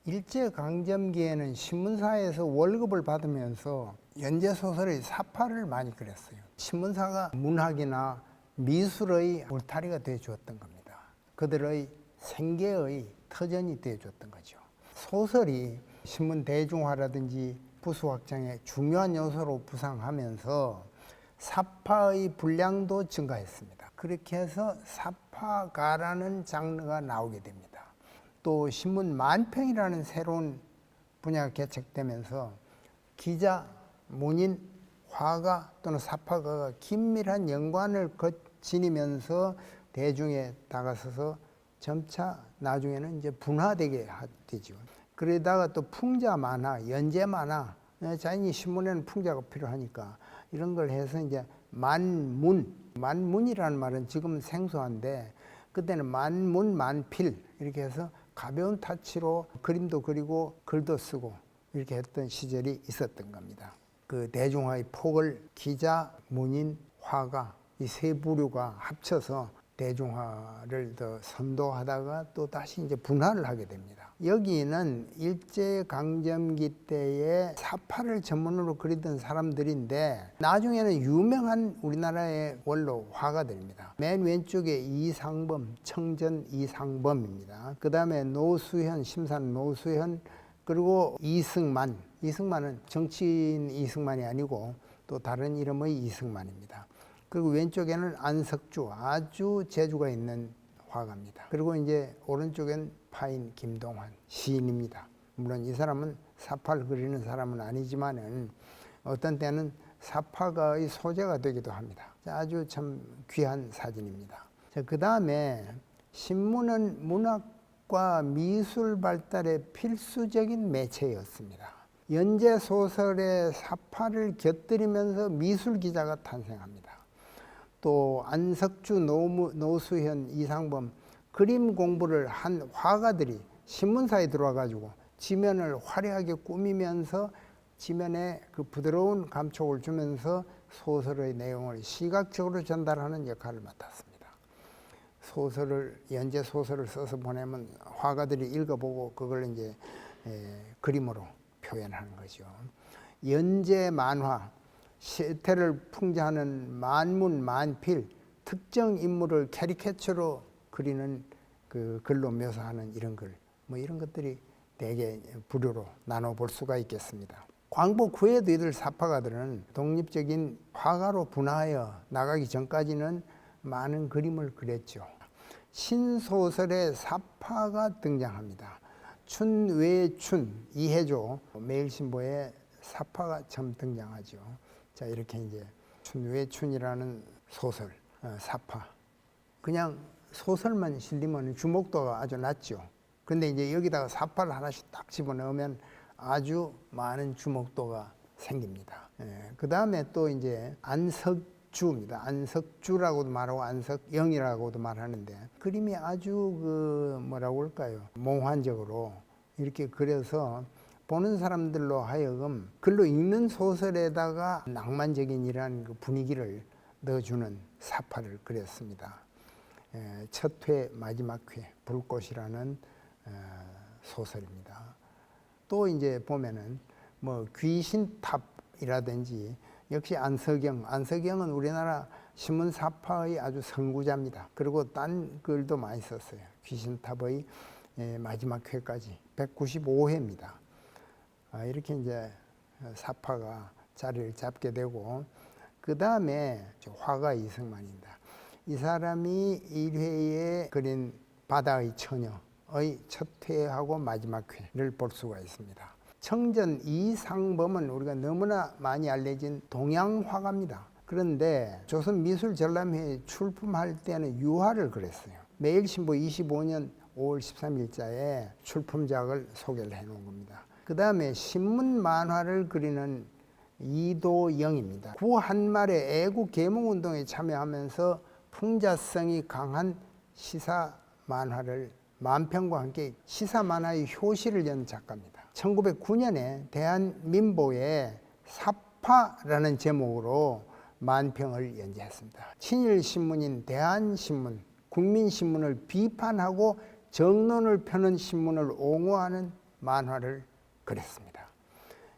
일제강점기에는 신문사에서 월급을 받으면서 연재소설의 사파를 많이 그렸어요. 신문사가 문학이나 미술의 울타리가 되어주었던 겁니다. 그들의 생계의 터전이 되어줬던 거죠. 소설이 신문 대중화라든지 부수 확장의 중요한 요소로 부상하면서 사파의 분량도 증가했습니다. 그렇게 해서 사파가라는 장르가 나오게 됩니다. 또 신문 만평이라는 새로운 분야가 개척되면서 기자, 문인, 화가 또는 사파가가 긴밀한 연관을 지니면서 대중에 다가서서 점차 나중에는 이제 분화되게 되죠. 그러다가 또 풍자 만화, 연재 만화, 자연히 신문에는 풍자가 필요하니까 이런 걸 해서 이제 만문이라는 말은 지금 생소한데 그때는 만문, 만필 이렇게 해서 가벼운 타치로 그림도 그리고 글도 쓰고 이렇게 했던 시절이 있었던 겁니다. 그 대중화의 폭을 기자, 문인, 화가 이 세 부류가 합쳐서 대중화를 더 선도하다가 또 다시 이제 분화를 하게 됩니다. 여기는 일제강점기 때에 사파를 전문으로 그리던 사람들인데 나중에는 유명한 우리나라의 원로 화가들입니다. 맨 왼쪽에 이상범, 청전 이상범입니다. 그 다음에 노수현, 심산 노수현, 그리고 이승만은 정치인 이승만이 아니고 또 다른 이름의 이승만입니다. 그리고 왼쪽에는 안석주, 아주 재주가 있는 화가입니다. 그리고 이제 오른쪽엔 파인 김동환, 시인입니다. 물론 이 사람은 사파를 그리는 사람은 아니지만은 어떤 때는 사파가의 소재가 되기도 합니다. 아주 참 귀한 사진입니다. 그 다음에 신문은 문학과 미술 발달의 필수적인 매체였습니다. 연재 소설의 사파를 곁들이면서 미술 기자가 탄생합니다. 또 안석주, 노수현, 이상범 그림 공부를 한 화가들이 신문사에 들어와 가지고 지면을 화려하게 꾸미면서 지면에 그 부드러운 감촉을 주면서 소설의 내용을 시각적으로 전달하는 역할을 맡았습니다. 연재 소설을 써서 보내면 화가들이 읽어보고 그걸 이제 그림으로 표현하는 거죠. 연재 만화, 시태를 풍자하는 만문, 만필, 특정 인물을 캐리케처로 그리는 그 글로 묘사하는 이런 글, 이런 것들이 대개 부류로 나눠볼 수가 있겠습니다. 광복 후에도 이들 사파가들은 독립적인 화가로 분화하여 나가기 전까지는 많은 그림을 그렸죠. 신소설에 사파가 등장합니다. 춘외춘, 이해조, 매일신보에 사파가 처음 등장하죠. 자, 이렇게 이제 춘외춘이라는 소설, 사파. 그냥 소설만 실리면 주목도가 아주 낮죠. 근데 이제 여기다가 사파를 하나씩 딱 집어넣으면 아주 많은 주목도가 생깁니다. 그 다음에 또 이제 안석주입니다. 안석주라고도 말하고 안석영이라고도 말하는데 그림이 아주 뭐라고 할까요? 몽환적으로 이렇게 그려서 보는 사람들로 하여금 글로 읽는 소설에다가 낭만적인 그 분위기를 넣어주는 사파를 그렸습니다. 첫 회, 마지막 회, 불꽃이라는 소설입니다. 또 이제 보면은 귀신탑이라든지 역시 안석영은 우리나라 신문 사파의 아주 선구자입니다. 그리고 딴 글도 많이 썼어요. 귀신탑의 마지막 회까지 195회입니다. 이렇게 이제 사파가 자리를 잡게 되고 그 다음에 화가 이승만입니다. 이 사람이 1회에 그린 바다의 처녀의 첫 회하고 마지막 회를 볼 수가 있습니다. 청전 이상범은 우리가 너무나 많이 알려진 동양 화가입니다. 그런데 조선미술전람회에 출품할 때는 유화를 그렸어요. 매일신보 25년 5월 13일자에 출품작을 소개를 해놓은 겁니다. 그 다음에 신문 만화를 그리는 이도영입니다. 구한말의 애국 계몽운동에 참여하면서 풍자성이 강한 시사 만화를 만평과 함께 시사 만화의 효시를 연 작가입니다. 1909년에 대한민보에 사파라는 제목으로 만평을 연재했습니다. 친일신문인 대한신문, 국민신문을 비판하고 정론을 펴는 신문을 옹호하는 만화를 그렸습니다.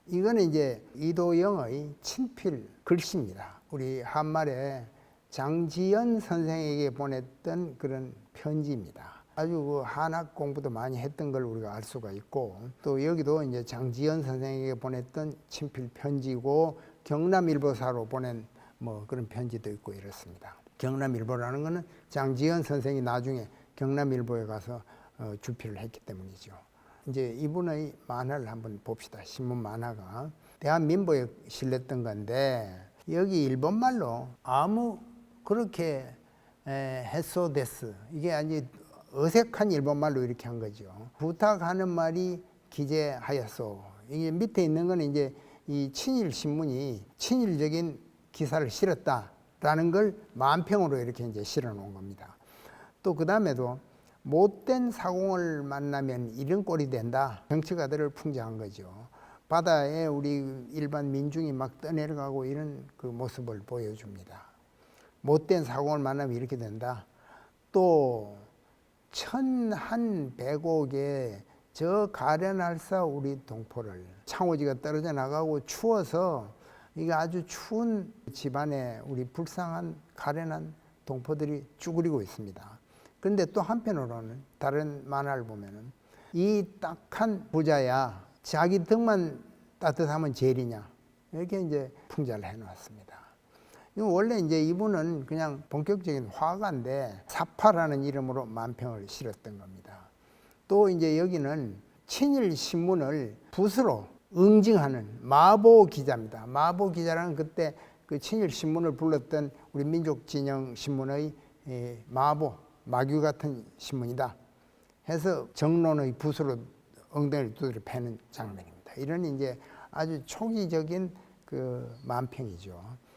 이거는 이제 이도영의 친필 글씨입니다. 우리 한말에 장지연 선생에게 보냈던 그런 편지입니다. 아주 그 한학 공부도 많이 했던 걸 우리가 알 수가 있고, 또 여기도 이제 장지연 선생에게 보냈던 친필 편지고, 경남일보사로 보낸 뭐 그런 편지도 있고 이렇습니다. 경남일보라는 거는 장지연 선생이 나중에 경남일보에 가서 주필을 했기 때문이죠. 이제 이분의 만화를 한번 봅시다. 신문 만화가 대한민보에 실렸던 건데, 여기 일본말로 아무 그렇게 헤소데스, 이게 아주 어색한 일본말로 이렇게 한 거죠. 부탁하는 말이 기재하였소. 이게 밑에 있는 거는 이제 이 친일 신문이 친일적인 기사를 실었다라는 걸 만평으로 이렇게 이제 실어 놓은 겁니다. 또 그 다음에도 못된 사공을 만나면 이런 꼴이 된다. 정치가들을 풍자한 거죠. 바다에 우리 일반 민중이 막 떠내려가고 이런 그 모습을 보여줍니다. 못된 사공을 만나면 이렇게 된다. 또 천한백옥에 저 가련할사 우리 동포를, 창호지가 떨어져 나가고 추워서 이게 아주 추운 집안에 우리 불쌍한 가련한 동포들이 쭈그리고 있습니다. 그런데 또 한편으로는 다른 만화를 보면은 이 딱한 부자야 자기 등만 따뜻하면 제일이냐, 이렇게 이제 풍자를 해놓았습니다. 원래 이제 이분은 그냥 본격적인 화가인데 사파라는 이름으로 만평을 실었던 겁니다. 또 이제 여기는 친일 신문을 붓으로 응징하는 마보 기자입니다. 마보 기자라는 그때 그 친일 신문을 불렀던 우리 민족진영 신문의 마보, 마귀 같은 신문이다 해서 정론의 붓으로 엉덩이를 두드려 패는 장면입니다. 이런 이제 아주 초기적인 그 만평이죠.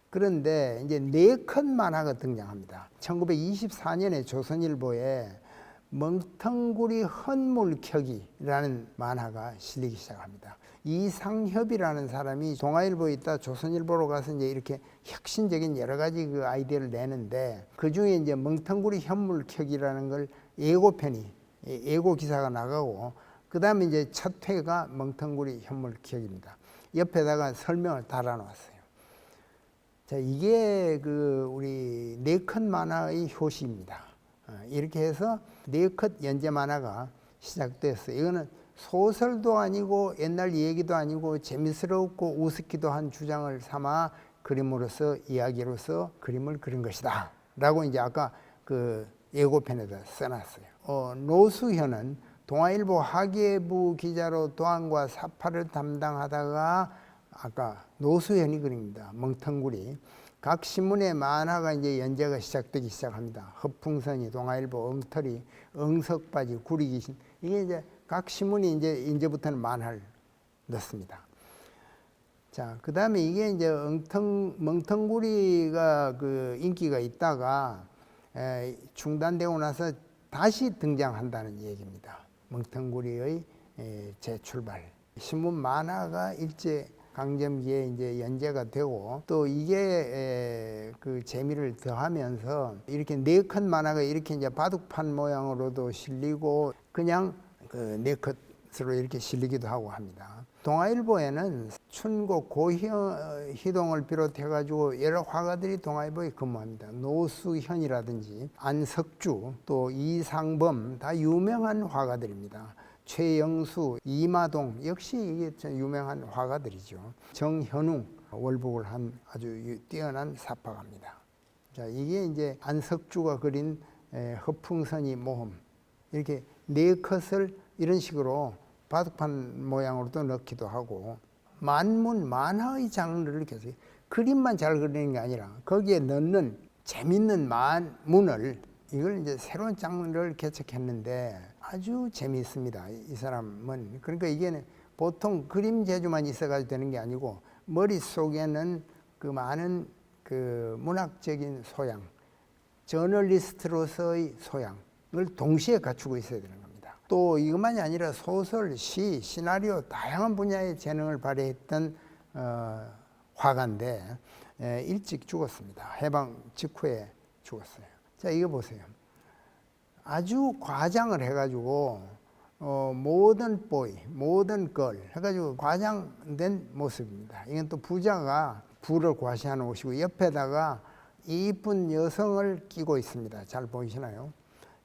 그런데 이제 네컷 만화가 등장합니다. 1924년에 조선일보에 멍텅구리 헌물켜기라는 만화가 실리기 시작합니다. 이상협이라는 사람이 동아일보에 있다 조선일보로 가서 이제 이렇게 혁신적인 여러 가지 그 아이디어를 내는데, 그 중에 이제 멍텅구리 현물켜기라는 걸 예고편이, 예고 기사가 나가고, 그 다음에 이제 첫 회가 멍텅구리 현물켜기입니다. 옆에다가 설명을 달아놨어요. 자, 이게 그 우리 네컷 만화의 효시입니다. 이렇게 해서 네컷 연재 만화가 시작됐어요. 이거는 소설도 아니고 옛날 얘기도 아니고 재미스럽고 우습기도 한 주장을 삼아 그림으로서, 이야기로서 그림을 그린 것이다 라고 이제 아까 그 예고편에다 써놨어요. 노수현은 동아일보 학예부 기자로 도안과 사파를 담당하다가, 아까 노수현이 그립니다. 멍텅구리. 각 신문의 만화가 이제 연재가 시작되기 시작합니다. 허풍선이, 동아일보, 엉터리, 응석바지, 구리귀신. 이게 이제 각 신문이 이제부터는 만화를 넣습니다. 자, 그 다음에 이게 이제 멍텅구리가 그 인기가 있다가 중단되고 나서 다시 등장한다는 얘기입니다. 멍텅구리의 재출발. 신문 만화가 일제 강점기에 이제 연재가 되고, 또 이게 그 재미를 더하면서 이렇게 네컷 만화가 이렇게 이제 바둑판 모양으로도 실리고 그냥 그 네컷으로 이렇게 실리기도 하고 합니다. 동아일보에는 춘곡 고희동을 비롯해 가지고 여러 화가들이 동아일보에 근무합니다. 노수현이라든지 안석주, 또 이상범, 다 유명한 화가들입니다. 최영수, 이마동, 역시 이게 유명한 화가들이죠. 정현웅, 월북을 한 아주 뛰어난 사파가입니다. 자, 이게 이제 안석주가 그린 허풍선이 모험, 이렇게 네 컷을 이런 식으로 바둑판 모양으로도 넣기도 하고, 만화의 장르를 계속, 그림만 잘 그리는 게 아니라 거기에 넣는 재밌는 문을, 이걸 이제 새로운 장르를 개척했는데 아주 재미있습니다. 이 사람은. 그러니까 이게 보통 그림 재주만 있어가지고 되는 게 아니고 머릿속에는 그 많은 그 문학적인 소양, 저널리스트로서의 소양을 동시에 갖추고 있어야 되는 겁니다. 또 이것만이 아니라 소설, 시, 시나리오 다양한 분야의 재능을 발휘했던 화가인데 일찍 죽었습니다. 해방 직후에 죽었어요. 자, 이거 보세요. 아주 과장을 해가지고 모던 보이, 모던 걸 해가지고 과장된 모습입니다. 이건 또 부자가 부를 과시하는 옷이고 옆에다가 이쁜 여성을 끼고 있습니다. 잘 보이시나요?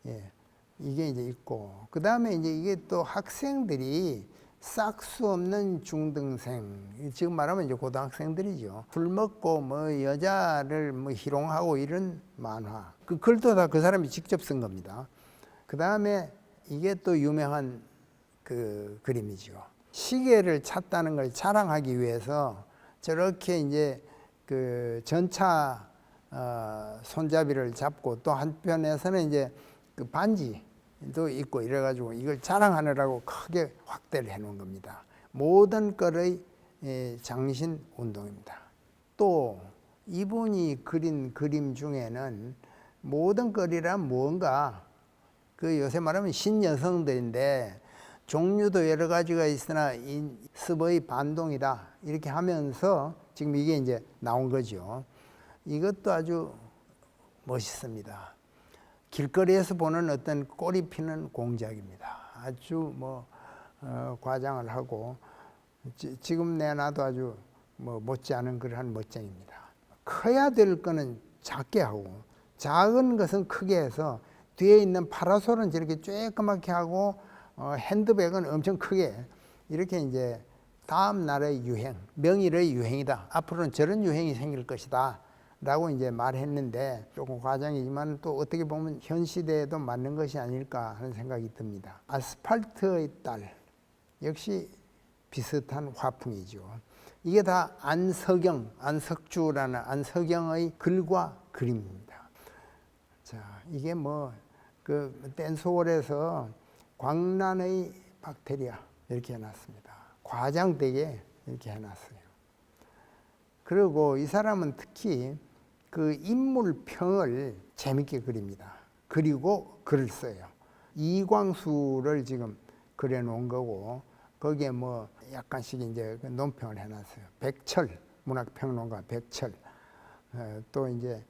예, 이게 이제 있고 그 다음에 이제 이게 또 학생들이 싹 수 없는 중등생, 지금 말하면 이제 고등학생들이죠. 술 먹고 뭐 여자를 뭐 희롱하고 이런 만화. 그 글도 다 그 사람이 직접 쓴 겁니다. 그 다음에 이게 또 유명한 그 그림이죠. 시계를 찾다는 걸 자랑하기 위해서 저렇게 이제 그 전차 손잡이를 잡고 또 한편에서는 이제 그 반지도 있고 이래가지고 이걸 자랑하느라고 크게 확대를 해놓은 겁니다. 모든 걸의 장신 운동입니다. 또 이분이 그린 그림 중에는 모든 걸이란 뭔가 그 요새 말하면 신여성들인데 종류도 여러 가지가 있으나 습의 반동이다 이렇게 하면서 지금 이게 이제 나온 거죠. 이것도 아주 멋있습니다. 길거리에서 보는 어떤 꼬리 피는 공작입니다. 아주 뭐 과장을 하고 지금 내놔도 아주 뭐 못지않은 그러한 멋쟁입니다. 커야 될 거는 작게 하고 작은 것은 크게 해서 뒤에 있는 파라솔은 저렇게 쬐끄맣게 하고 핸드백은 엄청 크게 이렇게 이제 다음 날의 유행, 명일의 유행이다. 앞으로는 저런 유행이 생길 것이다. 라고 이제 말했는데 조금 과장이지만 또 어떻게 보면 현 시대에도 맞는 것이 아닐까 하는 생각이 듭니다. 아스팔트의 딸 역시 비슷한 화풍이죠. 이게 다 안석주라는 안석영의 글과 그림입니다. 자, 이게 뭐 그 댄스홀에서 광란의 박테리아 이렇게 해놨습니다. 과장되게 이렇게 해놨어요. 그리고 이 사람은 특히 그 인물평을 재밌게 그립니다. 그리고 글을 써요. 이광수를 지금 그려놓은 거고 거기에 뭐 약간씩 이제 논평을 해놨어요. 백철 문학평론가 백철 또 이제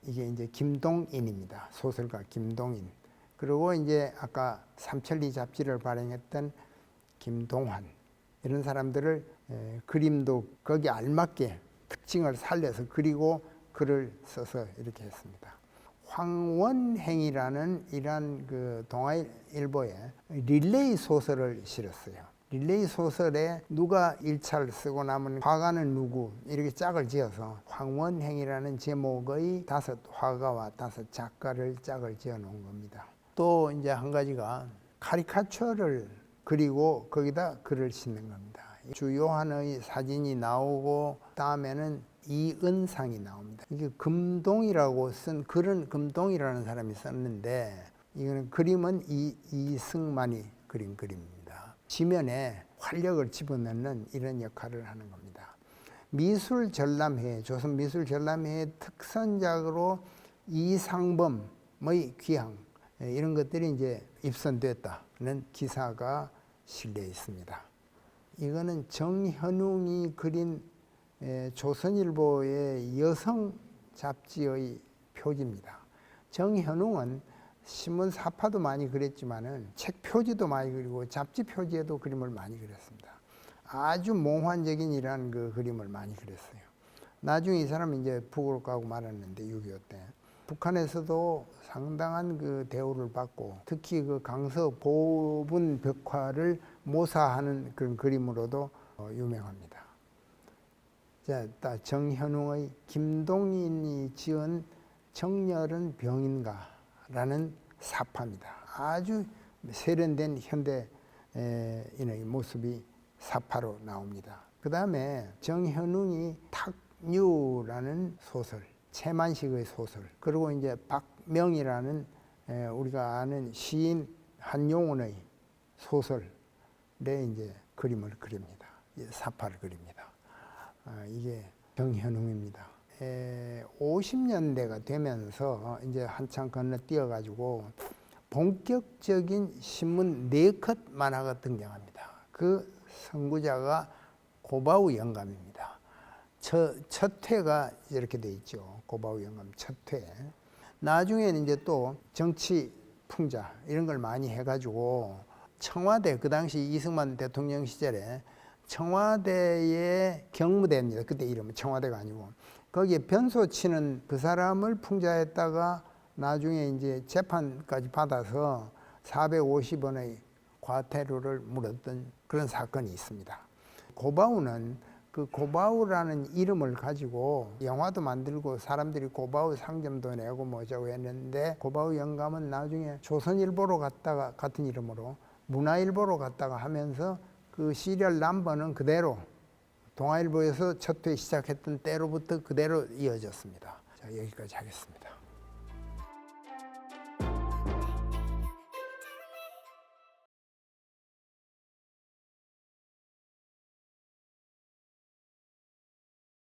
이게 이제 김동인입니다. 소설가 김동인. 그리고 이제 아까 삼천리 잡지를 발행했던 김동환 이런 사람들을 그림도 거기 알맞게 특징을 살려서 그리고 글을 써서 이렇게 했습니다. 황원행이라는 이란 그 동아일보에 릴레이 소설을 실었어요. 릴레이 소설에 누가 1차를 쓰고 나면 화가는 누구 이렇게 짝을 지어서 황원행이라는 제목의 5 화가와 5 작가를 짝을 지어 놓은 겁니다. 또 이제 한 가지가 카리카처를 그리고 거기다 글을 싣는 겁니다. 주요한의 사진이 나오고 다음에는 이은상이 나옵니다. 이게 금동이라고 쓴 글은 금동이라는 사람이 썼는데 이거는 그림은 이승만이 그린 그림입니다. 지면에 활력을 집어넣는 이런 역할을 하는 겁니다. 미술전람회, 조선미술전람회의 특선작으로 이상범의 귀향 이런 것들이 이제 입선됐다는 기사가 실려 있습니다. 이거는 정현웅이 그린 조선일보의 여성 잡지의 표지입니다. 정현웅은 신문 사파도 많이 그렸지만은 책 표지도 많이 그리고 잡지 표지에도 그림을 많이 그렸습니다. 아주 몽환적인 이러한 그 그림을 많이 그렸어요. 나중에 이 사람은 이제 북으로 가고 말았는데 6.25 때 북한에서도 상당한 그 대우를 받고 특히 그 강서 보분 벽화를 모사하는 그런 그림으로도 유명합니다. 자, 정현웅의 김동인이 지은 정열은 병인가라는 사파입니다. 아주 세련된 현대인의 모습이 사파로 나옵니다. 그 다음에 정현웅이 탁류라는 소설, 채만식의 소설, 그리고 이제 박명이라는 우리가 아는 시인 한용운의 소설에 이제 그림을 그립니다. 사파를 그립니다. 이게 정현웅입니다. 50년대가 되면서 이제 한참 건너뛰어가지고 본격적인 신문 4컷 만화가 등장합니다. 그 선구자가 고바우 영감입니다. 첫 회가 이렇게 돼 있죠. 고바우 영감 첫 회. 나중에는 이제 또 정치 풍자 이런 걸 많이 해가지고 청와대 그 당시 이승만 대통령 시절에 청와대의 경무대입니다. 그때 이름은 청와대가 아니고 거기에 변소 치는 그 사람을 풍자했다가 나중에 이제 재판까지 받아서 450원의 과태료를 물었던 그런 사건이 있습니다. 고바우는 그 고바우라는 이름을 가지고 영화도 만들고 사람들이 고바우 상점도 내고 뭐자고 했는데 고바우 영감은 나중에 조선일보로 갔다가 같은 이름으로 문화일보로 갔다가 하면서 그 시리얼 넘버는 그대로 동아일보에서 첫 회 시작했던 때로부터 그대로 이어졌습니다. 자, 여기까지 하겠습니다.